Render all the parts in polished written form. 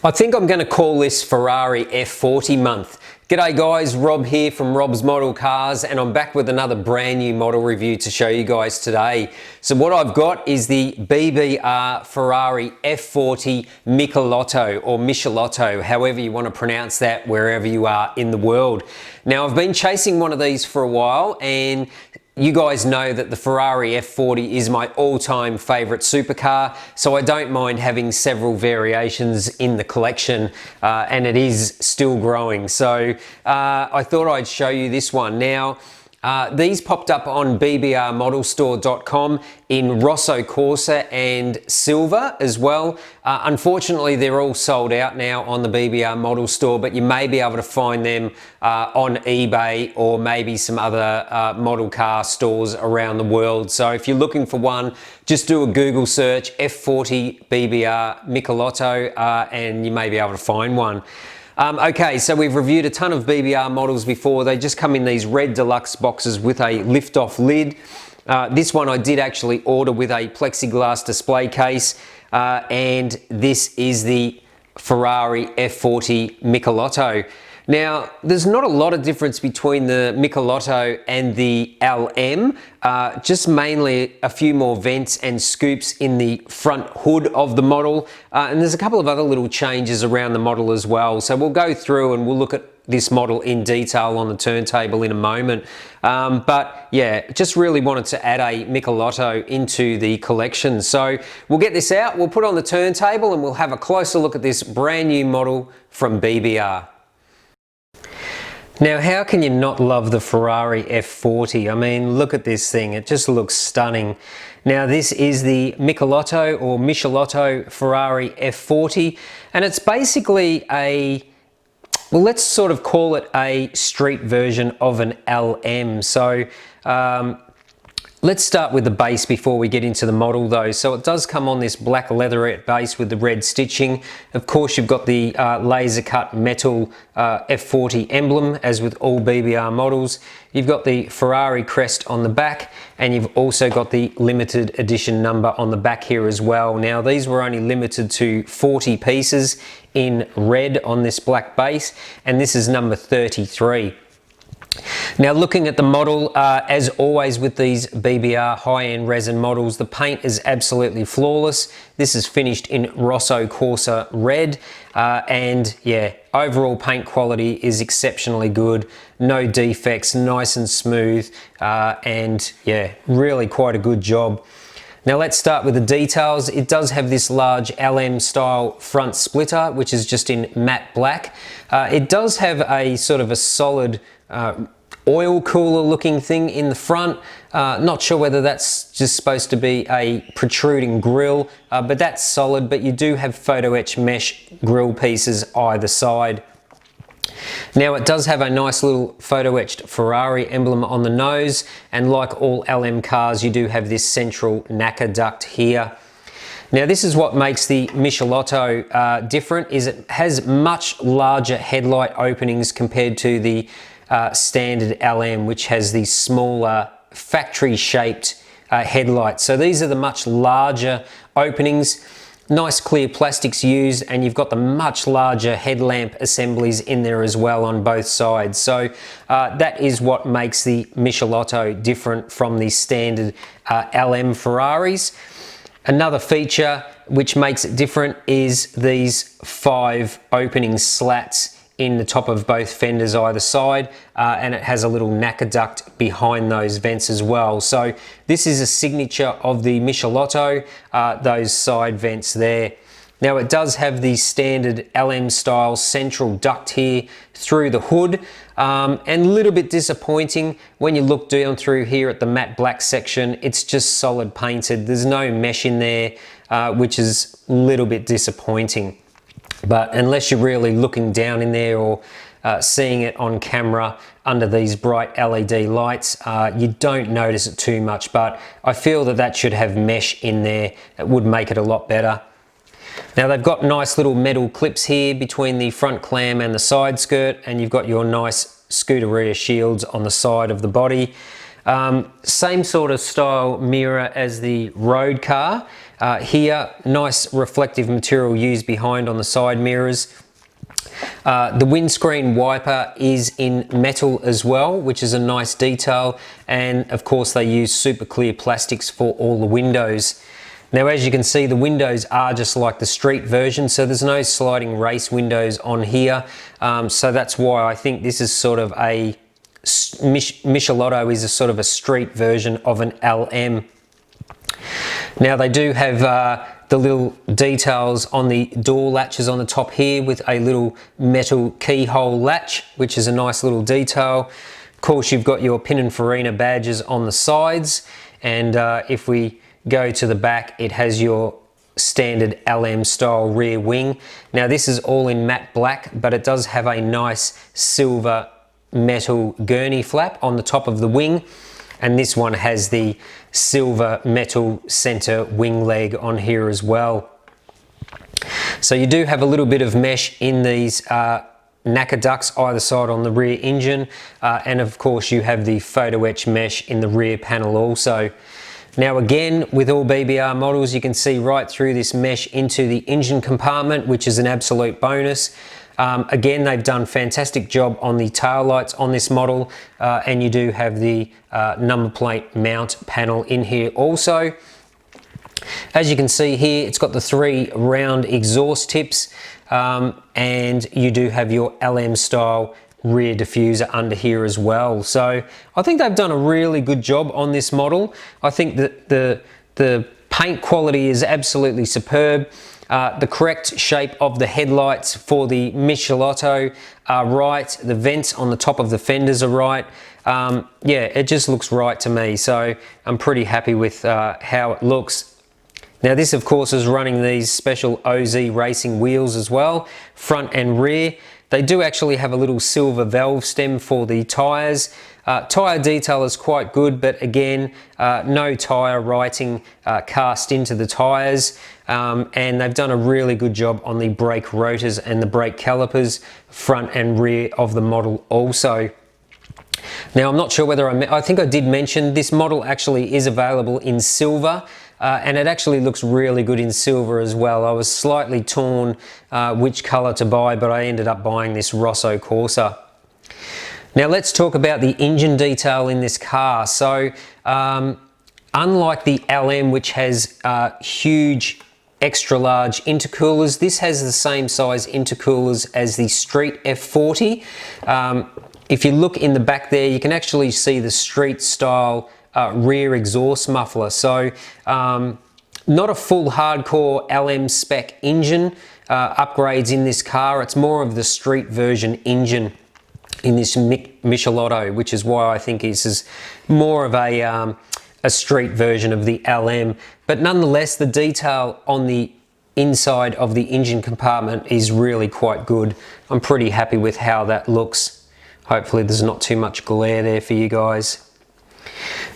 I think I'm going to call this Ferrari F40 month. G'day guys, Rob here from Rob's Model Cars, and I'm back with another brand new model review to show you guys today. So what I've got is the BBR Ferrari F40 Michelotto, or Michelotto, however you want to pronounce that wherever you are in the world. Now I've been chasing one of these for a while, and you guys know that the Ferrari F40 is my all-time favourite supercar, so I don't mind having several variations in the collection, and it is still growing. So I thought I'd show you this one. Now, these popped up on BBRModelStore.com in Rosso Corsa and Silver as well. Unfortunately, they're all sold out now on the BBR Model Store, but you may be able to find them on eBay or maybe some other model car stores around the world. So if you're looking for one, just do a Google search, F40 BBR Michelotto, and you may be able to find one. Okay, so we've reviewed a ton of BBR models before. They just come in these red deluxe boxes with a lift-off lid. This one I did actually order with a plexiglass display case, and this is the Ferrari F40 Michelotto. Now, there's not a lot of difference between the Michelotto and the LM, just mainly a few more vents and scoops in the front hood of the model, and there's a couple of other little changes around the model as well. So we'll go through and we'll look at this model in detail on the turntable in a moment. But yeah, just really wanted to add a Michelotto into the collection. So we'll get this out, we'll put it on the turntable, and we'll have a closer look at this brand new model from BBR. Now, how can you not love the Ferrari F40? I mean, look at this thing, it just looks stunning. Now, this is the Michelotto or Michelotto Ferrari F40, and it's basically a, well, let's sort of call it a street version of an LM. So let's start with the base before we get into the model though. So it does come on this black leatherette base with the red stitching. Of course, you've got the laser cut metal F40 emblem, as with all BBR models. You've got the Ferrari crest on the back, and you've also got the limited edition number on the back here as well. Now, these were only limited to 40 pieces in red on this black base, and this is number 33. Now, looking at the model, as always with these BBR high-end resin models, the paint is absolutely flawless. This is finished in Rosso Corsa red, and yeah, overall paint quality is exceptionally good. No defects, nice and smooth, and yeah, really quite a good job. Now let's start with the details. It does have this large LM style front splitter, which is just in matte black. It does have a sort of a solid oil cooler looking thing in the front. Not sure whether that's just supposed to be a protruding grille, but that's solid. But you do have photo etch mesh grille pieces either side. Now, it does have a nice little photo etched Ferrari emblem on the nose, and like all LM cars, you do have this central NACA duct here. Now, this is what makes the Michelotto different, is it has much larger headlight openings compared to the standard LM, which has these smaller factory shaped headlights. So these are the much larger openings, nice clear plastics used, and you've got the much larger headlamp assemblies in there as well on both sides. So that is what makes the Michelotto different from the standard LM Ferraris. Another feature which makes it different is these 5 opening slats in the top of both fenders either side, and it has a little NACA duct behind those vents as well. So this is a signature of the Michelotto, those side vents there. Now, it does have the standard LM style central duct here through the hood, and a little bit disappointing when you look down through here at the matte black section. It's just solid painted, there's no mesh in there, which is a little bit disappointing. But unless you're really looking down in there or seeing it on camera under these bright LED lights, you don't notice it too much, but I feel that that should have mesh in there. It would make it a lot better. Now, they've got nice little metal clips here between the front clam and the side skirt, and you've got your nice Scuderia shields on the side of the body. Same sort of style mirror as the road car. Here, nice reflective material used behind on the side mirrors. The windscreen wiper is in metal as well, which is a nice detail, and of course they use super clear plastics for all the windows. Now, as you can see, the windows are just like the street version, so there's no sliding race windows on here, so that's why I think this is sort of a Michelotto is a sort of a street version of an LM. Now they do have the little details on the door latches on the top here with a little metal keyhole latch, which is a nice little detail. Of course, you've got your Pininfarina badges on the sides, and if we go to the back, it has your standard LM style rear wing. Now this is all in matte black, but it does have a nice silver metal gurney flap on the top of the wing, and this one has the silver metal center wing leg on here as well. So you do have a little bit of mesh in these knacker ducts either side on the rear engine, and of course you have the photo etch mesh in the rear panel also. Now again, with all BBR models, you can see right through this mesh into the engine compartment, which is an absolute bonus. Again, they've done a fantastic job on the tail lights on this model, and you do have the number plate mount panel in here also. As you can see here, it's got the 3 round exhaust tips, and you do have your LM style rear diffuser under here as well. So I think they've done a really good job on this model. I think that the paint quality is absolutely superb. The correct shape of the headlights for the Michelotto are right. The vents on the top of the fenders are right. Yeah, it just looks right to me. So I'm pretty happy with how it looks. Now this of course is running these special OZ racing wheels as well, front and rear. They do actually have a little silver valve stem for the tyres. Tyre detail is quite good, but again, no tyre writing cast into the tyres, and they've done a really good job on the brake rotors and the brake calipers, front and rear of the model also. Now I'm not sure whether I think I did mention this model actually is available in silver, and it actually looks really good in silver as well. I was slightly torn which colour to buy, but I ended up buying this Rosso Corsa. Now let's talk about the engine detail in this car. So unlike the LM, which has huge extra large intercoolers, this has the same size intercoolers as the Street F40. If you look in the back there, you can actually see the street style rear exhaust muffler. So not a full hardcore LM spec engine upgrades in this car. It's more of the street version engine in this Michelotto, which is why I think this is more of a street version of the LM. But nonetheless, the detail on the inside of the engine compartment is really quite good. I'm pretty happy with how that looks. Hopefully there's not too much glare there for you guys.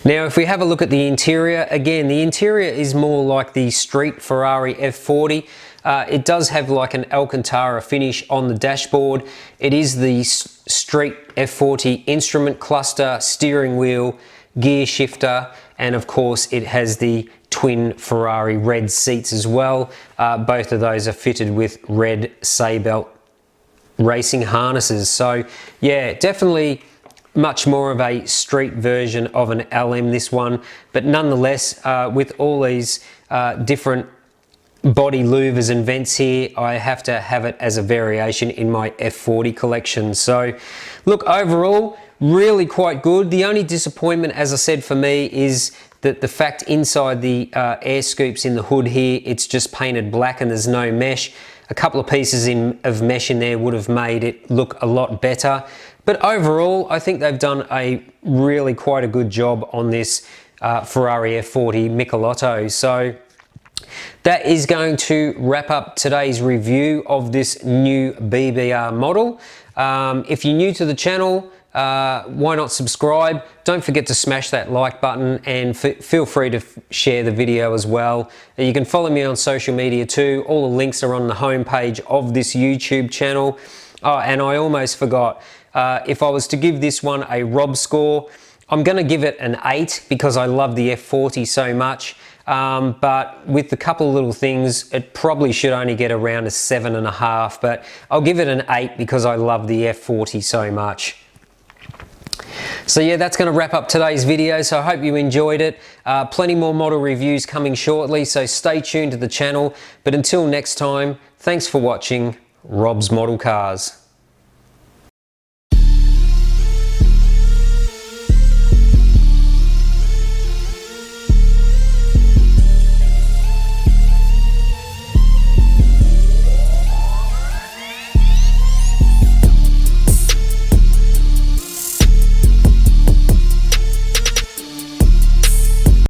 Now if we have a look at the interior, again the interior is more like the street Ferrari F40. It does have like an Alcantara finish on the dashboard. It is the street F40 instrument cluster, steering wheel, gear shifter, and of course it has the twin Ferrari red seats as well. Both of those are fitted with red Seatbelt racing harnesses. So yeah, definitely much more of a street version of an LM, this one, but nonetheless with all these different body louvers and vents here, I have to have it as a variation in my F40 collection. So look, overall really quite good. The only disappointment, as I said, for me is that the fact inside the air scoops in the hood here, it's just painted black and there's no mesh. A couple of pieces of mesh in there would have made it look a lot better. But overall, I think they've done a really quite a good job on this Ferrari F40 Michelotto. So that is going to wrap up today's review of this new BBR model. If you're new to the channel, why not subscribe? Don't forget to smash that like button, and feel free to share the video as well. You can follow me on social media too. All the links are on the home page of this YouTube channel. Oh, and I almost forgot, if I was to give this one a Rob score, I'm going to give it an 8 because I love the F40 so much. But with a couple of little things, it probably should only get around a 7.5, but I'll give it an 8 because I love the F40 so much. So yeah, that's going to wrap up today's video, so I hope you enjoyed it. Plenty more model reviews coming shortly, so stay tuned to the channel. But until next time, thanks for watching Rob's Model Cars.